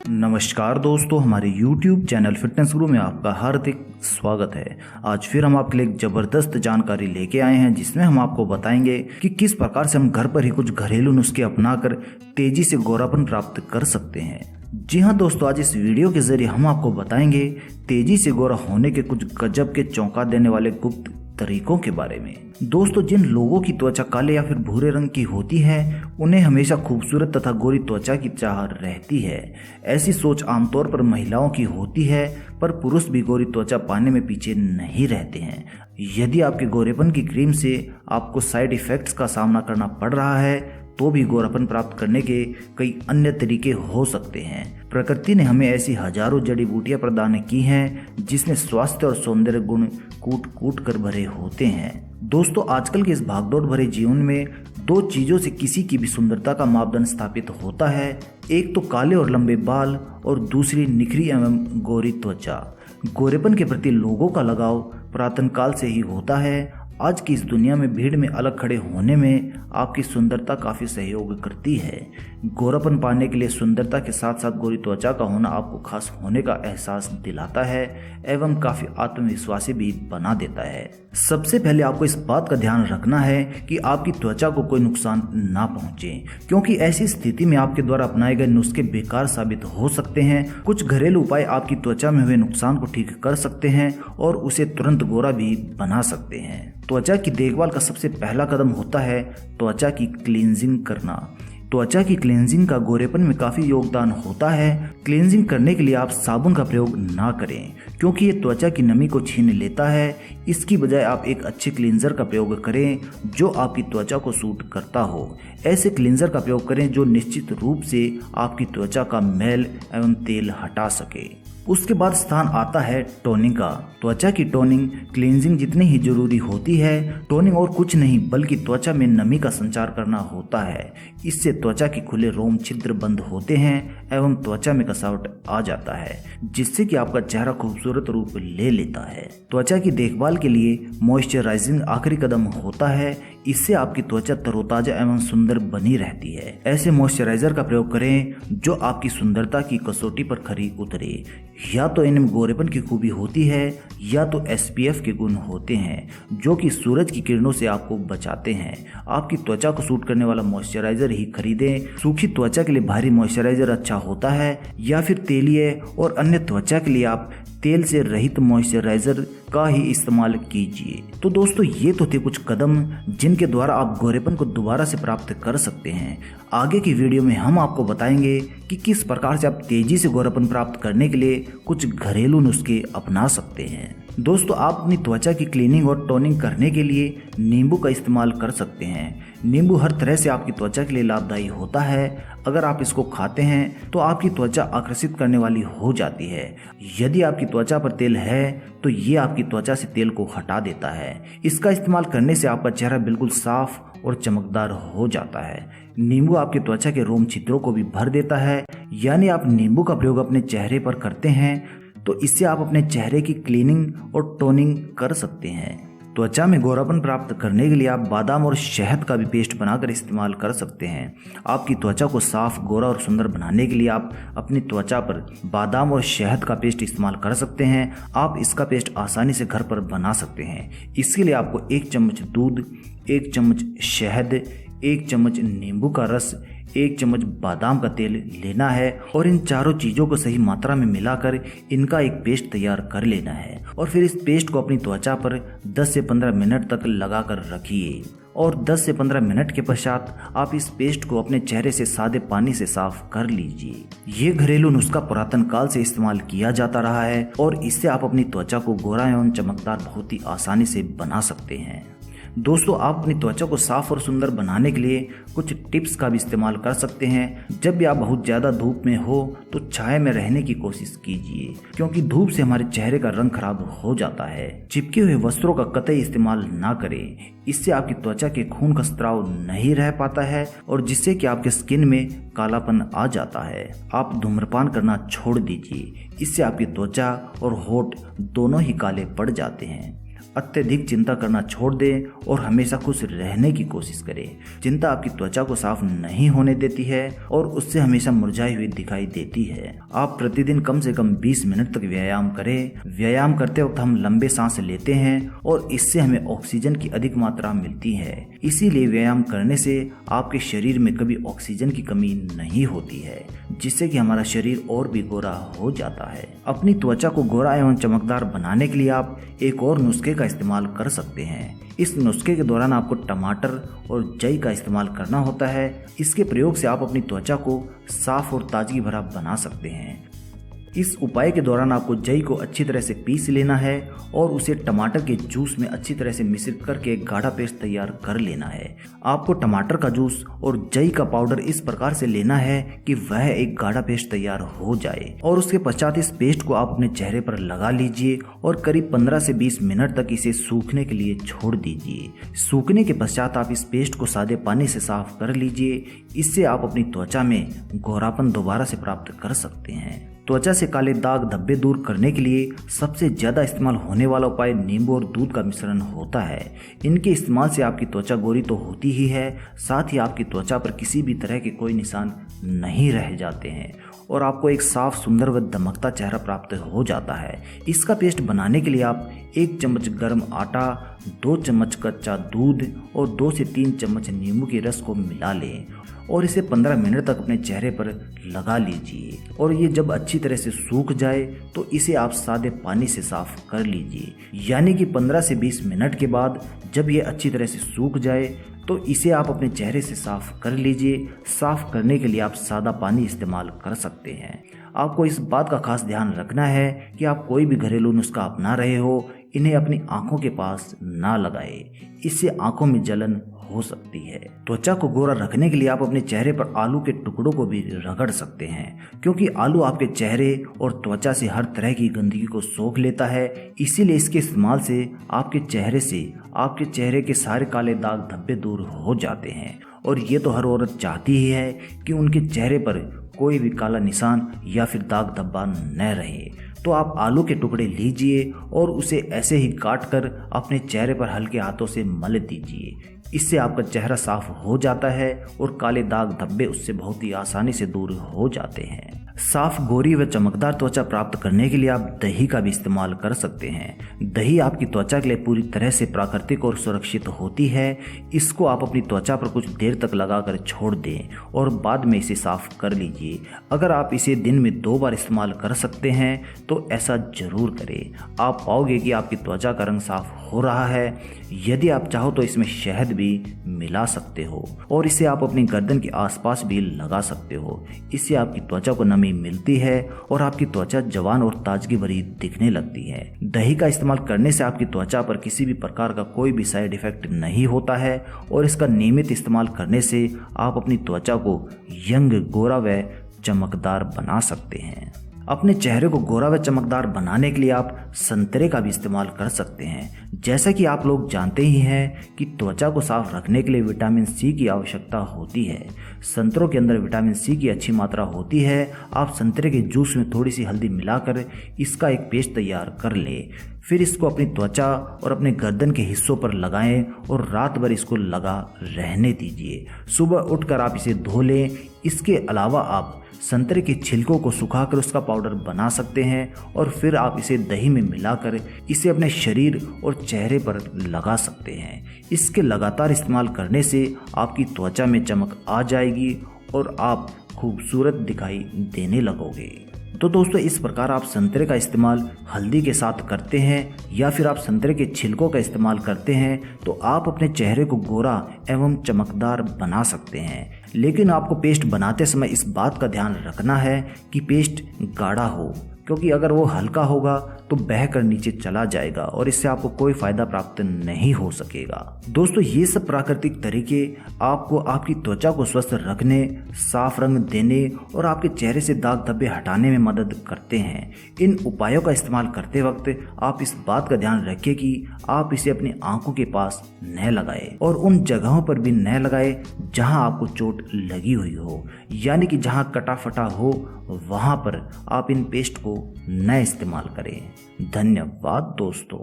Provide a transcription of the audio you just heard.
नमस्कार दोस्तों, हमारे YouTube चैनल फिटनेस गुरु में आपका हार्दिक स्वागत है। आज फिर हम आपके लिए एक जबरदस्त जानकारी लेके आए हैं, जिसमें हम आपको बताएंगे कि किस प्रकार से हम घर पर ही कुछ घरेलू नुस्खे अपनाकर तेजी से गोरापन प्राप्त कर सकते हैं। जी हाँ दोस्तों, आज इस वीडियो के जरिए हम आपको बताएंगे तेजी से गोरा होने के कुछ गजब के चौंका देने वाले गुप्त तरीकों के बारे में। दोस्तों, जिन लोगों की त्वचा काले या फिर भूरे रंग की होती है, उन्हें हमेशा खूबसूरत तथा गोरी त्वचा की चाह रहती है। ऐसी सोच आमतौर पर महिलाओं की होती है, पर पुरुष भी गोरी त्वचा पाने में पीछे नहीं रहते हैं। यदि आपके गोरेपन की क्रीम से आपको साइड इफेक्ट्स का सामना करना पड़ रहा है, तो भी गोरापन प्राप्त करने के कई अन्य तरीके हो सकते हैं। प्रकृति ने हमें ऐसी हजारों जड़ी बूटियां प्रदान की हैं, जिसमें स्वास्थ्य और सौंदर्य गुण कूट कूट कर भरे होते हैं। दोस्तों, आजकल के इस भागदौड़ भरे जीवन में दो चीजों से किसी की भी सुंदरता का मापदंड स्थापित होता है। एक तो काले और लंबे बाल और दूसरी निखरी एवं गोरी त्वचा। गोरेपन के प्रति लोगों का लगाव पुरातन काल से ही होता है। आज की इस दुनिया में भीड़ में अलग खड़े होने में आपकी सुंदरता काफी सहयोग करती है। गोरापन पाने के लिए सुंदरता के साथ साथ गोरी त्वचा का होना आपको खास होने का एहसास दिलाता है एवं काफी आत्मविश्वासी भी बना देता है। सबसे पहले आपको इस बात का ध्यान रखना है कि आपकी त्वचा को कोई नुकसान ना पहुंचे, क्योंकि ऐसी स्थिति में आपके द्वारा अपनाए गए नुस्खे बेकार साबित हो सकते हैं। कुछ घरेलू उपाय आपकी त्वचा में हुए नुकसान को ठीक कर सकते हैं और उसे तुरंत गोरा भी बना सकते हैं। त्वचा की देखभाल का सबसे पहला कदम होता है त्वचा की क्लींजिंग करना। त्वचा की क्लींजिंग का गोरेपन में काफी योगदान होता है। क्लींजिंग करने के लिए आप साबुन का प्रयोग ना करें, क्योंकि ये त्वचा की नमी को छीन लेता है। इसकी बजाय आप एक अच्छे क्लींजर का प्रयोग करें जो आपकी त्वचा को सूट करता हो। ऐसे क्लींजर का प्रयोग करें जो निश्चित रूप से आपकी त्वचा का मैल एवं तेल हटा सके। उसके बाद स्थान आता है टोनिंग का। त्वचा की टोनिंग क्लींजिंग जितनी ही जरूरी होती है। टोनिंग और कुछ नहीं बल्कि त्वचा में नमी का संचार करना होता है। इससे त्वचा के खुले रोम छिद्र बंद होते हैं एवं त्वचा में कसावट आ जाता है, जिससे कि आपका चेहरा खूबसूरत रूप ले लेता है। त्वचा की देखभाल के लिए मॉइस्चराइजिंग आखिरी कदम होता है। इससे आपकी त्वचा तरोताजा एवं सुंदर बनी रहती है। ऐसे मॉइस्चराइजर का प्रयोग करें जो आपकी सुंदरता की कसौटी पर खरी उतरे। या तो इनमें गोरेपन की खूबी होती है या तो SPF के गुण होते हैं, जो कि सूरज की किरणों से आपको बचाते हैं। आपकी त्वचा को सूट करने वाला मॉइस्चराइजर ही खरीदें। सूखी त्वचा के लिए भारी मॉइस्चराइजर अच्छा होता है, या फिर तेलीय और अन्य त्वचा के लिए आप तेल से रहित मॉइस्चराइजर का ही इस्तेमाल कीजिए। तो दोस्तों, ये तो थे कुछ कदम जिनके द्वारा आप गोरेपन को दोबारा से प्राप्त कर सकते हैं। आगे की वीडियो में हम आपको बताएंगे कि किस प्रकार से आप तेजी से गोरापन प्राप्त करने के लिए कुछ घरेलू नुस्खे अपना सकते हैं। दोस्तों, आप अपनी त्वचा की क्लीनिंग और टोनिंग करने के लिए नींबू का इस्तेमाल कर सकते हैं। नींबू हर तरह से आपकी त्वचा के लिए लाभदायी होता है। अगर आप इसको खाते हैं तो आपकी त्वचा आकर्षित करने वाली हो जाती है। यदि आपकी त्वचा पर तेल है तो ये आपकी त्वचा से तेल को हटा देता है। इसका इस्तेमाल करने से आपका चेहरा बिल्कुल साफ और चमकदार हो जाता है। नींबू आपकी त्वचा के रोम छिद्रों को भी भर देता है। यानी आप नींबू का प्रयोग अपने चेहरे पर करते हैं तो इससे आप अपने चेहरे की क्लीनिंग और टोनिंग कर सकते हैं। त्वचा में गोरापन प्राप्त करने के लिए आप बादाम और शहद का भी पेस्ट बनाकर इस्तेमाल कर सकते हैं। आपकी त्वचा को साफ, गोरा और सुंदर बनाने के लिए आप अपनी त्वचा पर बादाम और शहद का पेस्ट इस्तेमाल कर सकते हैं। आप इसका पेस्ट आसानी से घर पर बना सकते हैं। इसके लिए आपको 1 चम्मच दूध, 1 चम्मच शहद, 1 चम्मच नींबू का रस, 1 चम्मच बादाम का तेल लेना है और इन चारों चीजों को सही मात्रा में मिलाकर इनका एक पेस्ट तैयार कर लेना है। और फिर इस पेस्ट को अपनी त्वचा पर 10 से 15 मिनट तक लगाकर रखिए और 10 से 15 मिनट के पश्चात आप इस पेस्ट को अपने चेहरे से सादे पानी से साफ कर लीजिए। ये घरेलू नुस्खा पुरातन काल से इस्तेमाल किया जाता रहा है और इससे आप अपनी त्वचा को गोरा एवं चमकदार बहुत ही आसानी से बना सकते हैं। दोस्तों, आप अपनी त्वचा को साफ और सुंदर बनाने के लिए कुछ टिप्स का भी इस्तेमाल कर सकते हैं। जब भी आप बहुत ज्यादा धूप में हो तो छाया में रहने की कोशिश कीजिए, क्योंकि धूप से हमारे चेहरे का रंग खराब हो जाता है। चिपके हुए वस्त्रों का कतई इस्तेमाल ना करें। इससे आपकी त्वचा के खून का स्त्राव नहीं रह पाता है और जिससे कि आपके स्किन में कालापन आ जाता है। आप धूम्रपान करना छोड़ दीजिए। इससे आपकी त्वचा और होंठ दोनों ही काले पड़ जाते हैं। अत्यधिक चिंता करना छोड़ दें और हमेशा खुश रहने की कोशिश करें। चिंता आपकी त्वचा को साफ नहीं होने देती है और उससे हमेशा मुरझाई हुई दिखाई देती है। आप प्रतिदिन कम से कम 20 मिनट तक व्यायाम करें। व्यायाम करते वक्त हम लंबे सांस लेते हैं और इससे हमें ऑक्सीजन की अधिक मात्रा मिलती है। इसीलिए व्यायाम करने से आपके शरीर में कभी ऑक्सीजन की कमी नहीं होती है, जिससे कि हमारा शरीर और भी गोरा हो जाता है। अपनी त्वचा को गोरा एवं चमकदार बनाने के लिए आप एक और नुस्खे का इस्तेमाल कर सकते हैं। इस नुस्खे के दौरान आपको टमाटर और जई का इस्तेमाल करना होता है। इसके प्रयोग से आप अपनी त्वचा को साफ और ताजगी भरा बना सकते हैं। इस उपाय के दौरान आपको जई को अच्छी तरह से पीस लेना है और उसे टमाटर के जूस में अच्छी तरह से मिश्रित करके एक गाढ़ा पेस्ट तैयार कर लेना है। आपको टमाटर का जूस और जई का पाउडर इस प्रकार से लेना है कि वह एक गाढ़ा पेस्ट तैयार हो जाए और उसके पश्चात इस पेस्ट को आप अपने चेहरे पर लगा लीजिए और करीब 15 से 20 मिनट तक इसे सूखने के लिए छोड़ दीजिए। सूखने के पश्चात आप इस पेस्ट को सादे पानी से साफ कर लीजिए। इससे आप अपनी त्वचा में गोरापन दोबारा से प्राप्त कर सकते हैं। त्वचा से काले दाग धब्बे दूर करने के लिए सबसे ज्यादा इस्तेमाल होने वाला उपाय नींबू और दूध का मिश्रण होता है। इनके इस्तेमाल से आपकी त्वचा गोरी तो होती ही है, साथ ही आपकी त्वचा पर किसी भी तरह के कोई निशान नहीं रह जाते हैं और आपको एक साफ, सुंदर व दमकता चेहरा प्राप्त हो जाता है। इसका पेस्ट बनाने के लिए आप 1 चम्मच गर्म आटा, 2 चम्मच कच्चा दूध और 2 से 3 चम्मच नींबू के रस को मिला लें और इसे 15 मिनट तक अपने चेहरे पर लगा लीजिए और ये जब अच्छी तरह से सूख जाए तो इसे आप सादे पानी से साफ कर लीजिए। यानी कि 15 से 20 मिनट के बाद जब ये अच्छी तरह से सूख जाए तो इसे आप अपने चेहरे से साफ कर लीजिए। साफ करने के लिए आप सादा पानी इस्तेमाल कर सकते हैं। आपको इस बात का खास ध्यान रखना है कि आप कोई भी घरेलू नुस्खा अपना रहे हो, इन्हें अपनी आंखों के पास ना लगाए, इससे आंखों में जलन हो सकती है। त्वचा को गोरा रखने के लिए आप अपने चेहरे पर आलू के टुकड़ों को भी रगड़ सकते हैं, क्योंकि आलू आपके चेहरे और त्वचा से हर तरह की गंदगी को सोख लेता है। इसीलिए इसके इस्तेमाल से आपके चेहरे के सारे काले दाग धब्बे दूर हो जाते हैं और ये तो हर औरत चाहती ही है कि उनके चेहरे पर कोई भी काला निशान या फिर दाग धब्बा न रहे। तो आप आलू के टुकड़े लीजिए और उसे ऐसे ही काट कर अपने चेहरे पर हल्के हाथों से मल दीजिए। इससे आपका चेहरा साफ हो जाता है और काले दाग धब्बे उससे बहुत ही आसानी से दूर हो जाते हैं। साफ, गोरी व चमकदार त्वचा प्राप्त करने के लिए आप दही का भी इस्तेमाल कर सकते हैं। दही आपकी त्वचा के लिए पूरी तरह से प्राकृतिक और सुरक्षित होती है। इसको आप अपनी त्वचा पर कुछ देर तक लगाकर छोड़ दें और बाद में इसे साफ कर लीजिए। अगर आप इसे दिन में 2 बार इस्तेमाल कर सकते हैं तो ऐसा जरूर करें। आप पाओगे कि आपकी त्वचा का रंग साफ हो रहा है। यदि आप चाहो तो इसमें शहद भी मिला सकते हो और इसे आप अपनी गर्दन के आसपास भी लगा सकते हो। इससे आपकी त्वचा को नमी मिलती है और आपकी त्वचा जवान और ताजगी भरी दिखने लगती है। दही का इस्तेमाल करने से आपकी त्वचा पर किसी भी प्रकार का कोई भी साइड इफेक्ट नहीं होता है और इसका नियमित इस्तेमाल करने से आप अपनी त्वचा को यंग, गोरा व चमकदार बना सकते हैं। अपने चेहरे को गोरा व चमकदार बनाने के लिए आप संतरे का भी इस्तेमाल कर सकते हैं। जैसा कि आप लोग जानते ही हैं कि त्वचा को साफ रखने के लिए विटामिन सी की आवश्यकता होती है। संतरों के अंदर विटामिन सी की अच्छी मात्रा होती है। आप संतरे के जूस में थोड़ी सी हल्दी मिलाकर इसका एक पेस्ट तैयार कर लें। फिर इसको अपनी त्वचा और अपने गर्दन के हिस्सों पर लगाएं और रात भर इसको लगा रहने दीजिए। सुबह उठकर आप इसे धो लें। इसके अलावा आप संतरे के छिलकों को सुखाकर उसका पाउडर बना सकते हैं और फिर आप इसे दही में मिलाकर इसे अपने शरीर और चेहरे पर लगा सकते हैं। इसके लगातार इस्तेमाल करने से आपकी त्वचा में चमक आ जाएगी और आप खूबसूरत दिखाई देने लगोगे। तो दोस्तों, इस प्रकार आप संतरे का इस्तेमाल हल्दी के साथ करते हैं या फिर आप संतरे के छिलकों का इस्तेमाल करते हैं तो आप अपने चेहरे को गोरा एवं चमकदार बना सकते हैं। लेकिन आपको पेस्ट बनाते समय इस बात का ध्यान रखना है कि पेस्ट गाढ़ा हो, क्योंकि अगर वो हल्का होगा तो बहकर नीचे चला जाएगा और इससे आपको कोई फायदा प्राप्त नहीं हो सकेगा। दोस्तों, ये सब प्राकृतिक तरीके आपको आपकी त्वचा को स्वस्थ रखने, साफ रंग देने और आपके चेहरे से दाग धब्बे हटाने में मदद करते हैं। इन उपायों का इस्तेमाल करते वक्त आप इस बात का ध्यान रखें कि आप इसे अपनी आंखों के पास न लगाए और उन जगहों पर भी न लगाए जहां आपको चोट लगी हुई हो, यानी कि जहां कटा फटा हो वहां पर आप इन पेस्ट को न इस्तेमाल करें। धन्यवाद दोस्तों।